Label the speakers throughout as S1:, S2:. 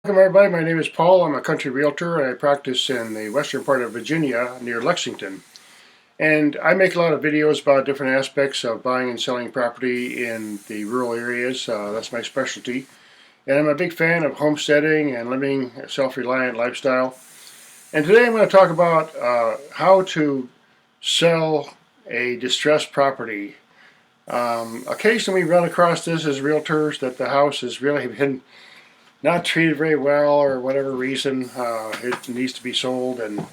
S1: Welcome everybody, my name is Paul. I'm a country realtor and I practice in the western part of Virginia near Lexington. And I make a lot of videos about different aspects of buying and selling property in the rural areas. That's my specialty. And I'm a big fan of homesteading and living a self-reliant lifestyle. And today I'm going to talk about how to sell a distressed property. Occasionally we run across this as realtors that the house has really been not treated very well or whatever reason, it needs to be sold, and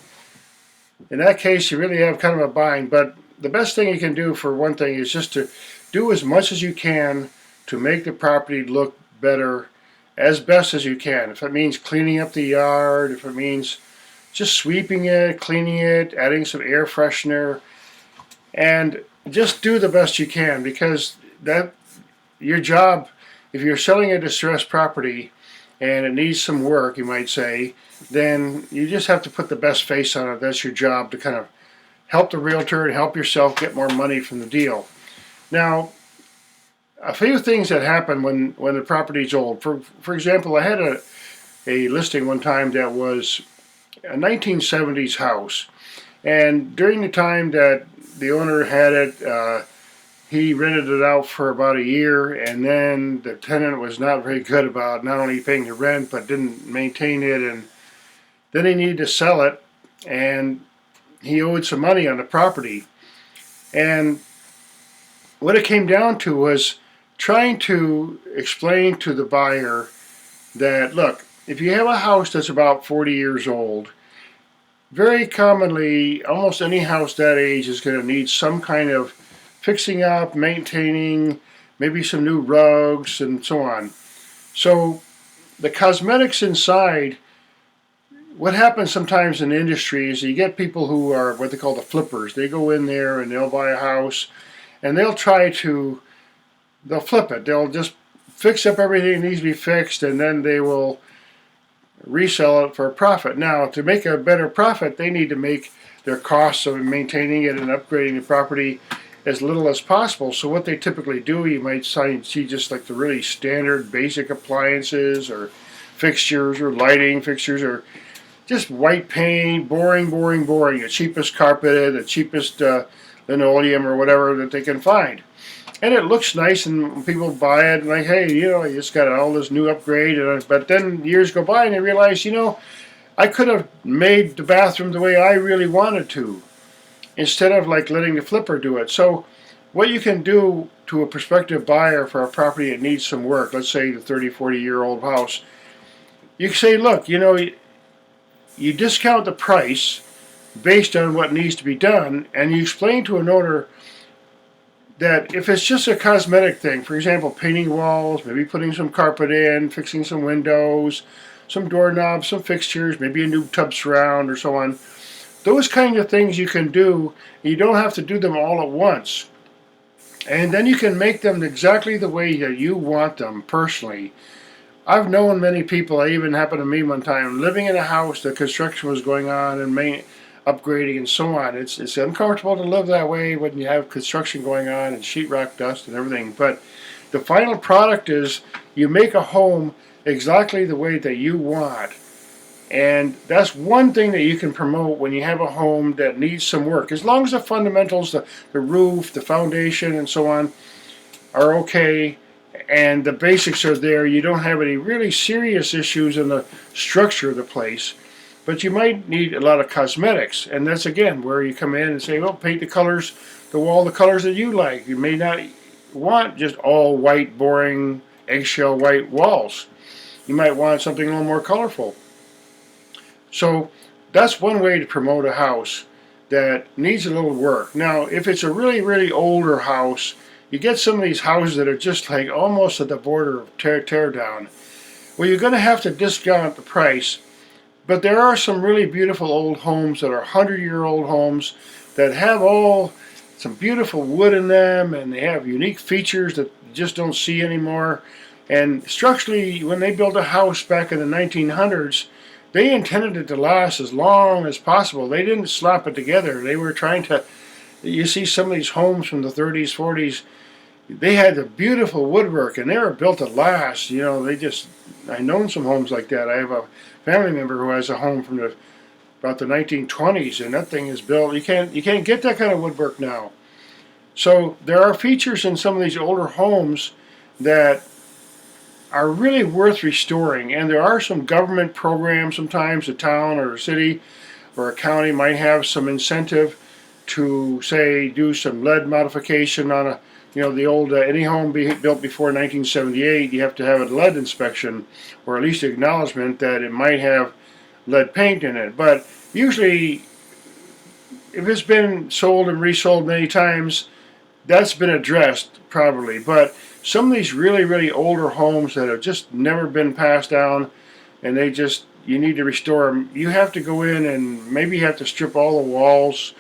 S1: in that case you really have kind of a bind. But the best thing you can do, for one thing, is just to do as much as you can to make the property look better as best as you can. If it means cleaning up the yard, if it means just sweeping it, cleaning it, adding some air freshener, and just do the best you can, because that your job, if you're selling a distressed property and it needs some work, you might say, then you just have to put the best face on it. That's your job, to kind of help the realtor and help yourself get more money from the deal. Now, a few things that happen when the property's old. For example, I had a listing one time that was a 1970s house, and during the time that the owner had it, he rented it out for about a year, and then the tenant was not very good about not only paying the rent but didn't maintain it, and then he needed to sell it, and he owed some money on the property. And what it came down to was trying to explain to the buyer that, look, if you have a house that's about 40 years old, very commonly almost any house that age is going to need some kind of fixing up, maintaining, maybe some new rugs and so on. So the cosmetics inside, what happens sometimes in the industry is you get people who are what they call the flippers. They go in there and they'll buy a house and they'll flip it. They'll just fix up everything that needs to be fixed, and then they will resell it for a profit. Now, to make a better profit, they need to make their costs of maintaining it and upgrading the property as little as possible. So what they typically do, you might see just like the really standard basic appliances or fixtures or lighting fixtures, or just white paint, boring, the cheapest carpet, the cheapest linoleum or whatever that they can find. And it looks nice, and people buy it and like, hey, you just got all this new upgrade. But then years go by and they realize, I could have made the bathroom the way I really wanted to, instead of like letting the flipper do it. So what you can do to a prospective buyer for a property that needs some work, let's say the 30-40-year-old house, you can say, look, you discount the price based on what needs to be done, and you explain to an owner that if it's just a cosmetic thing, for example, painting walls, maybe putting some carpet in, fixing some windows, some doorknobs, some fixtures, maybe a new tub surround or so on, those kind of things you can do. You don't have to do them all at once. And then you can make them exactly the way that you want them personally. I've known many people, I even happened to me one time, living in a house, the construction was going on and upgrading and so on. It's uncomfortable to live that way when you have construction going on and sheetrock dust and everything. But the final product is you make a home exactly the way that you want. And that's one thing that you can promote when you have a home that needs some work. As long as the fundamentals, the roof, the foundation, and so on are okay, and the basics are there, you don't have any really serious issues in the structure of the place. But you might need a lot of cosmetics, and that's again where you come in and say, well, paint the colors, the wall, the colors that you like. You may not want just all white, boring, eggshell white walls. You might want something a little more colorful. So that's one way to promote a house that needs a little work. Now, if it's a really, really older house, you get some of these houses that are just like almost at the border of tear down. Well, you're going to have to discount the price. But there are some really beautiful old homes that are 100-year-old homes that have some beautiful wood in them, and they have unique features that you just don't see anymore. And structurally, when they built a house back in the 1900s, they intended it to last as long as possible. They didn't slap it together. They were trying to, you see some of these homes from the 30s, 40s, they had the beautiful woodwork, and they were built to last. You know, I known some homes like that. I have a family member who has a home from about the 1920s, and that thing is built. You can't get that kind of woodwork now. So there are features in some of these older homes that are really worth restoring, and there are some government programs. Sometimes a town or a city or a county might have some incentive to, say, do some lead modification on the old, any home built before 1978, you have to have a lead inspection, or at least acknowledgement that it might have lead paint in it. But usually, if it's been sold and resold many times, that's been addressed probably. But some of these really, really older homes that have just never been passed down, and you need to restore them, you have to go in and maybe you have to strip all the walls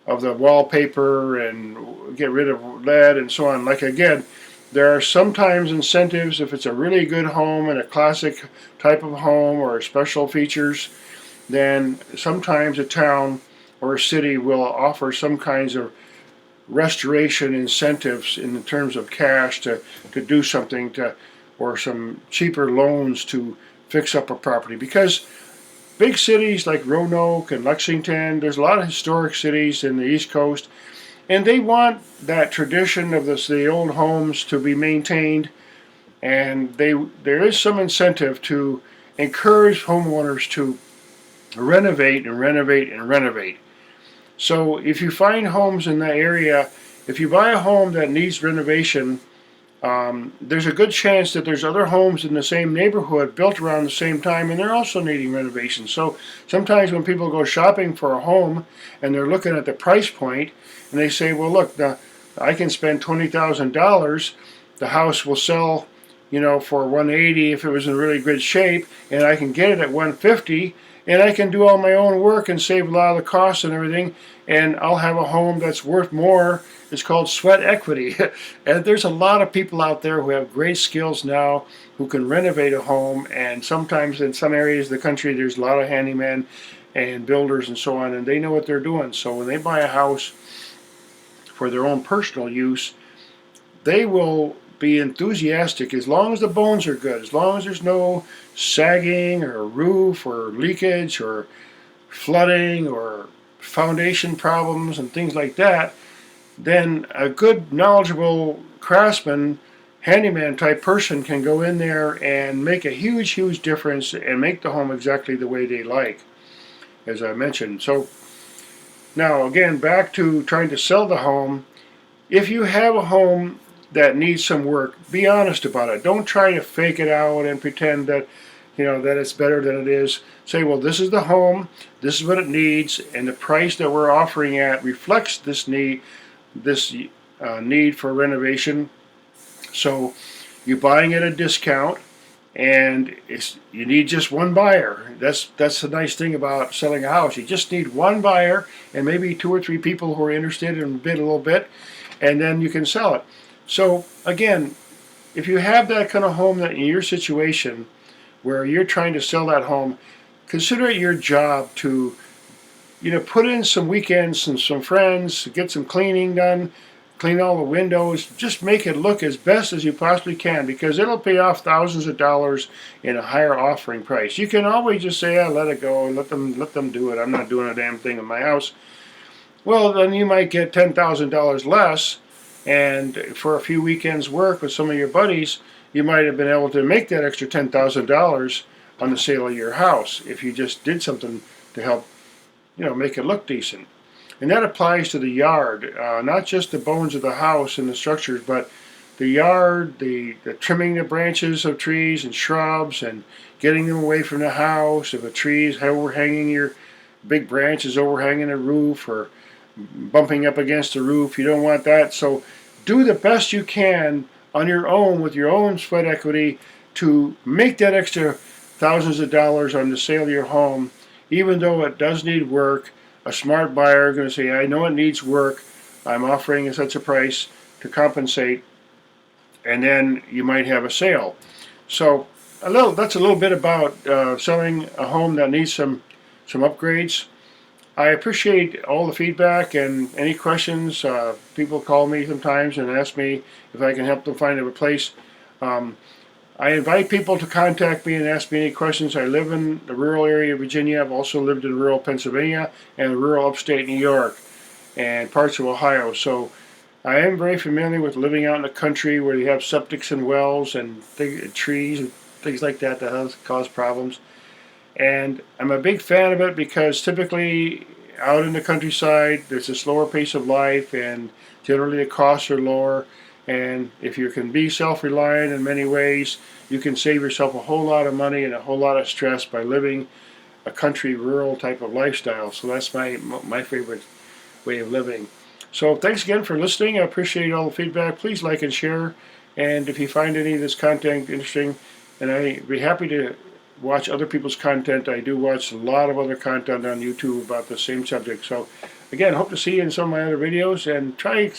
S1: of the wallpaper and get rid of lead and so on. Like, again, there are sometimes incentives if it's a really good home and a classic type of home or special features, then sometimes a town or a city will offer some kinds of restoration incentives in terms of cash to do something or some cheaper loans to fix up a property. Because big cities like Roanoke and Lexington, there's a lot of historic cities in the East Coast, and they want that tradition of the old homes to be maintained, and there is some incentive to encourage homeowners to renovate and renovate and renovate. So if you find homes in that area, if you buy a home that needs renovation, there's a good chance that there's other homes in the same neighborhood built around the same time, and they're also needing renovation. So sometimes when people go shopping for a home and they're looking at the price point, and they say, well, look, I can spend $20,000. The house will sell, for $180 if it was in really good shape, and I can get it at $150, and I can do all my own work and save a lot of the costs and everything, and I'll have a home that's worth more. It's called sweat equity. And there's a lot of people out there who have great skills now who can renovate a home, and sometimes in some areas of the country there's a lot of handymen and builders and so on, and they know what they're doing. So when they buy a house for their own personal use, they will be enthusiastic as long as the bones are good, as long as there's no sagging or roof or leakage or flooding or foundation problems and things like that. Then a good, knowledgeable craftsman, handyman type person can go in there and make a huge, huge difference and make the home exactly the way they like, as I mentioned. So now, again, back to trying to sell the home. If you have a home that needs some work, be honest about it. Don't try to fake it out and pretend that that it's better than it is. Say, well, this is the home, this is what it needs, and the price that we're offering at reflects this need for renovation. So you're buying at a discount, and you need just one buyer. That's the nice thing about selling a house. You just need one buyer and maybe 2 or 3 people who are interested and bid a little bit, and then you can sell it. So again, if you have that kind of home that in your situation where you're trying to sell that home, consider it your job to put in some weekends and some friends, get some cleaning done, clean all the windows, just make it look as best as you possibly can, because it'll pay off thousands of dollars in a higher offering price. You can always just say, let it go, let them do it. I'm not doing a damn thing in my house. Well, then you might get $10,000 less, and for a few weekends work with some of your buddies, you might have been able to make that extra $10,000 on the sale of your house if you just did something to help make it look decent. And that applies to the yard, not just the bones of the house and the structures, but the yard, the trimming the branches of trees and shrubs and getting them away from the house. If a tree is overhanging, your big branches overhanging the roof or bumping up against the roof, you don't want that. So do the best you can on your own with your own sweat equity to make that extra thousands of dollars on the sale of your home, even though it does need work. A smart buyer is going to say, I know it needs work, I'm offering such a price to compensate, and then you might have a sale. So that's a little bit about selling a home that needs some upgrades. I appreciate all the feedback and any questions. People call me sometimes and ask me if I can help them find a place. Um, I invite people to contact me and ask me any questions. I live in the rural area of Virginia. I've also lived in rural Pennsylvania and rural upstate New York and parts of Ohio. So I am very familiar with living out in the country where you have septics and wells and trees and things like that that cause problems. And I'm a big fan of it because typically out in the countryside there's a slower pace of life and generally the costs are lower. And if you can be self-reliant in many ways, you can save yourself a whole lot of money and a whole lot of stress by living a country rural type of lifestyle. So that's my favorite way of living. So thanks again for listening. I appreciate all the feedback. Please like and share. And if you find any of this content interesting, and I'd be happy to watch other people's content. I do watch a lot of other content on YouTube about the same subject. So again, hope to see you in some of my other videos, and try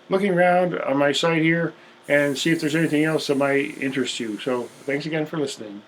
S1: looking around on my site here and see if there's anything else that might interest you. So thanks again for listening.